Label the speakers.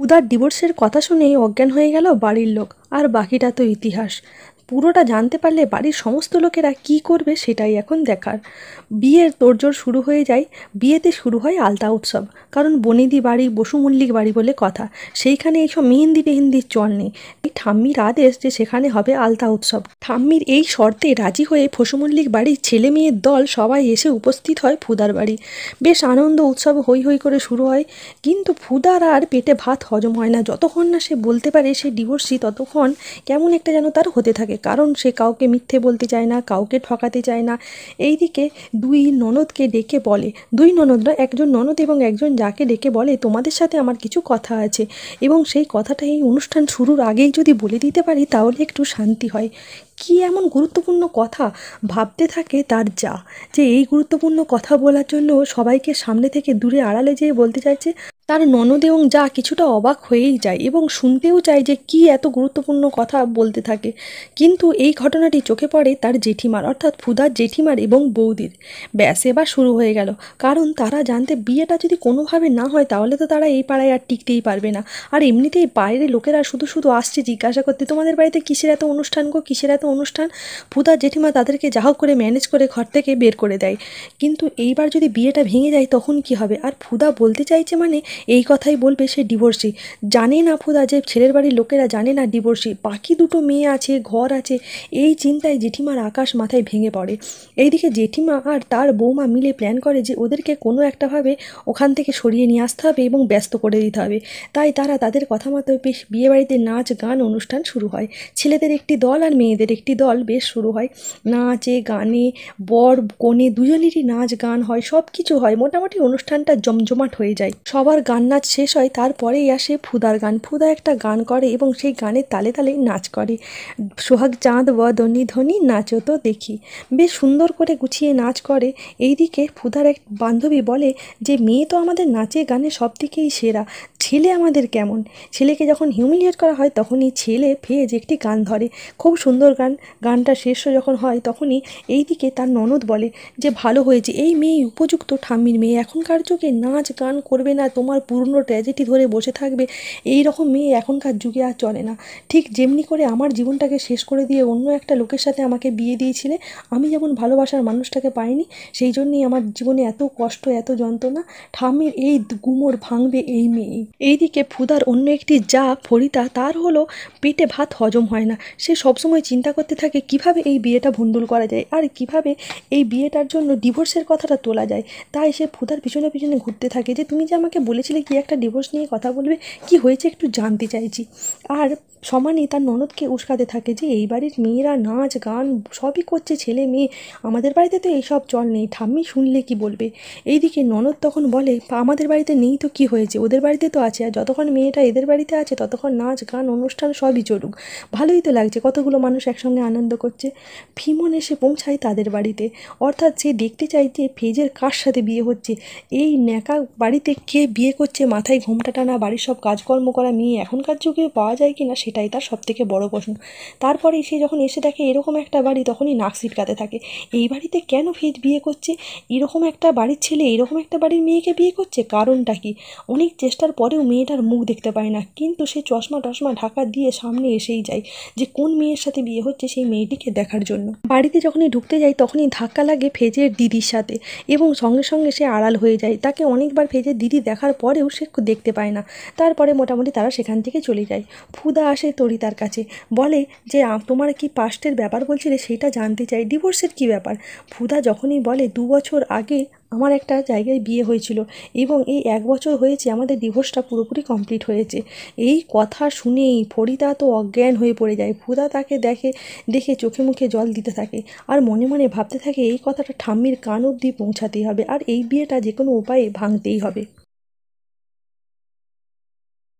Speaker 1: উদার ডিভোর্সের কথা শুনেই অজ্ঞান হয়ে গেল বাড়ির লোক, আর বাকিটা তো ইতিহাস। পুরোটা জানতে পারলে বাড়ির সমস্ত লোকেরা কি করবে সেটাই এখন দেখার। বিয়ের তোড়জোড় শুরু হয়ে যায়। বিয়েতে শুরু হয় আলতা উৎসব, কারণ বনেদি বাড়ি বসু মল্লিক বাড়ি বলে কথা। সেইখানে এইসব মেহেন্দি টেহেন্দির চল নেই। এই ঠাম্মির আদেশ যে সেখানে হবে আলতা উৎসব। ঠাম্মির এই শর্তে রাজি হয়ে বসু মল্লিক বাড়ির ছেলে মেয়ের দল সবাই এসে উপস্থিত হয় ফুদার বাড়ি। বেশ আনন্দ উৎসব হই হই করে শুরু হয়। কিন্তু ফুদার আর পেটে ভাত হজম হয় না। যতক্ষণ না সে বলতে পারে সে ডিভোর্সি, ততক্ষণ কেমন একটা যেন তার হতে থাকে, কারণ সে কাউকে মিথ্যে বলতে চায় না, কাউকে ঠকাতে চায় না। এইদিকে দুই ননদকে ডেকে বলে, দুই ননদরা, একজন ননদ এবং একজন যাকে ডেকে বলে তোমাদের সাথে আমার কিছু কথা আছে, এবং সেই কথাটা এই অনুষ্ঠান শুরুর আগেই যদি বলে দিতে পারি তাহলে একটু শান্তি হয়। কি এমন গুরুত্বপূর্ণ কথা ভাবতে থাকে তার যা, যে এই গুরুত্বপূর্ণ কথা বলার জন্য সবাইকে সামনে থেকে দূরে আড়ালে যেয়ে বলতে চাইছে। তার ননদ এবং যা কিছুটা অবাক হয়েই যায় এবং শুনতেও চায় যে কি এত গুরুত্বপূর্ণ কথা বলতে থাকে। কিন্তু এই ঘটনাটি চোখে পড়ে তার জেঠিমার, অর্থাৎ ফুদার জেঠিমার এবং বৌদির। ব্যাস, এবার শুরু হয়ে গেল। কারণ তারা জানতে বিয়েটা যদি কোনোভাবে না হয় তাহলে তো তারা এই পাড়ায় আর টিকতেই পারবে না। আর এমনিতেই বাইরে লোকেরা শুধু শুধু আসছে জিজ্ঞাসা করতে, তোমাদের বাড়িতে কিসের এত অনুষ্ঠান গো, কিসের এত অনুষ্ঠান। ফুদার জেঠিমা তাদেরকে যা হোক করে ম্যানেজ করে ঘর থেকে বের করে দেয়। কিন্তু এইবার যদি বিয়েটা ভেঙে যায় তখন কি হবে? আর ফুদা বলতে চাইছে মানে এই কথাই বলবে সে ডিভোর্সি। জানে না ফুদা যে ছেলের বাড়ির লোকেরা জানে না ডিভোর্সি, বাকি দুটো মেয়ে আছে, ঘর আছে। এই চিন্তায় জেঠিমার আকাশ মাথায় ভেঙে পড়ে। এইদিকে জেঠিমা আর তার বৌমা মিলে প্ল্যান করে যে ওদেরকে কোনো একটাভাবে ওখান থেকে সরিয়ে নিয়ে আসতে হবে এবং ব্যস্ত করে দিতে হবে। তাই তারা তাদের কথা মতো বেশ বিয়েবাড়িতে নাচ গান অনুষ্ঠান শুরু হয়। ছেলেদের একটি দল আর মেয়েদের একটি দল বেশ শুরু হয়। নাচে গানে বর কনে দুজনেরই নাচ গান হয়, সব কিছু হয়। মোটামুটি অনুষ্ঠানটা জমজমাট হয়ে যায়। সবার গান নাচ শেষ হয়, তারপরেই আসে ফুদার গান। ফুদা একটা গান করে এবং সেই গানের তালে তালে নাচ করে। সোহাগ চাঁদ বদনি ধ্বনি নাচো তো দেখি, বেশ সুন্দর করে গুছিয়ে নাচ করে। এইদিকে ফুদার এক বান্ধবী বলে যে মেয়ে তো আমাদের নাচে গানে সব দিকেই সেরা, ছেলে আমাদের কেমন? ছেলেকে যখন হিউমিলিয়েট করা হয় তখনই ছেলে ফেজ একটি গান ধরে, খুব সুন্দর গান। গানটা শেষ যখন হয় তখনই এইদিকে তার ননদ বলে যে ভালো হয়েছে, এই মেয়ে উপযুক্ত ঠাম্মির মেয়ে। এখনকার যুগে নাচ গান করবে না, তোমার পুরনো ট্র্যাজেডি ধরে বসে থাকবে, এই রকম মেয়ে এখনকার যুগে আর চলে না। ঠিক যেমনি করে আমার জীবনটাকে শেষ করে দিয়ে অন্য একটা লোকের সাথে আমাকে বিয়ে দিয়েছিলে, আমি যেমন ভালোবাসার মানুষটাকে পাইনি, সেই জন্যই আমার জীবনে এত কষ্ট, এত যন্ত্রণা। ঠাম্মির এই গুমর ভাঙবে এই মেয়েই। এইদিকে ফুদার অন্য একটি যা ফরিতা, তার হলো পেটে ভাত হজম হয় না। সে সবসময় চিন্তা করতে থাকে কিভাবে এই বিয়েটা ভণ্ডুল করা যায় আর কিভাবে এই বিয়েটার জন্য ডিভোর্সের কথাটা তোলা যায়। তাই সে ফুদার পিছনে পিছনে ঘুরতে থাকে যে তুমি যে আমাকে বলেছিলে কি একটা ডিভোর্স নিয়ে কথা বলবে, কি হয়েছে একটু জানতে চাইছি। আর সমানই তার ননদকে উস্কাতে থাকে যে এই বাড়ির মেয়েরা নাচ গান সবই করছে, ছেলে মেয়ে, আমাদের বাড়িতে তো এইসব চল নেই, ঠাম্মি শুনলে কি বলবে। এইদিকে ননদ তখন বলে আমাদের বাড়িতে নেই তো কি হয়েছে, ওদের বাড়িতে তো আছে, আর যতক্ষণ মেয়েটা এদের বাড়িতে আছে ততক্ষণ নাচ গান অনুষ্ঠান সবই চলুক, ভালোই তো লাগছে, কতগুলো মানুষ একসঙ্গে আনন্দ করছে। ফিমন এসে পৌঁছায় তাদের বাড়িতে, অর্থাৎ সে দেখতে চাই যে ফেজের কার সাথে বিয়ে হচ্ছে, এই ন্যাকা বাড়িতে কে বিয়ে করছে, মাথায় ঘোমটা টানা বাড়ির সব কাজকর্ম করা মেয়ে এখনকার যুগে পাওয়া যায় কি না সেটাই তার সবথেকে বড় প্রশ্ন। তারপরে সে যখন এসে দেখে এরকম একটা বাড়ি তখনই নাক সিটকাতে থাকে, এই বাড়িতে কেন ফেজ বিয়ে করছে, এরকম একটা বাড়ির ছেলে এরকম একটা বাড়ির মেয়েকে বিয়ে করছে, কারণটা কি? অনেক চেষ্টার পরেও মেয়েটার মুখ দেখতে পায় না, কিন্তু সে চশমা টশমা ঢাকা দিয়ে সামনে এসেই যায় যে কোন মেয়ের সাথে বিয়ে হচ্ছে সেই মেয়েটিকে দেখার জন্য। বাড়িতে যখনই ঢুকতে যায় তখনই ধাক্কা লাগে ফেজের দিদির সাথে এবং সঙ্গে সঙ্গে সে আড়াল হয়ে যায়। তাকে অনেকবার ফেজের দিদি দেখার পরেও সে দেখতে পায় না। তারপরে মোটামুটি তারা সেখান থেকে চলে যায়। ফুদা আসে তরিতার কাছে, বলে যে তোমার কি পাস্টের ব্যাপার বলছিলে সেটা জানতে চাই, ডিভোর্সের কি ব্যাপার। ফুদা যখনই বলে 2 বছর আগে আমার একটা জায়গায় বিয়ে হয়েছিল এবং এই 1 বছর হয়েছে আমাদের ডিভোর্সটা পুরোপুরি কমপ্লিট হয়েছে। এই কথা শুনেই ফরিদা তো অজ্ঞান হয়ে পড়ে যায়। ফুদা তাকে দেখে চোখে মুখে জল দিতে থাকে আর মনে মনে ভাবতে থাকে এই কথাটা ঠাম্মির কান অবধি পৌঁছাতেই হবে আর এই বিয়েটা যে কোনো উপায়ে ভাঙতেই হবে।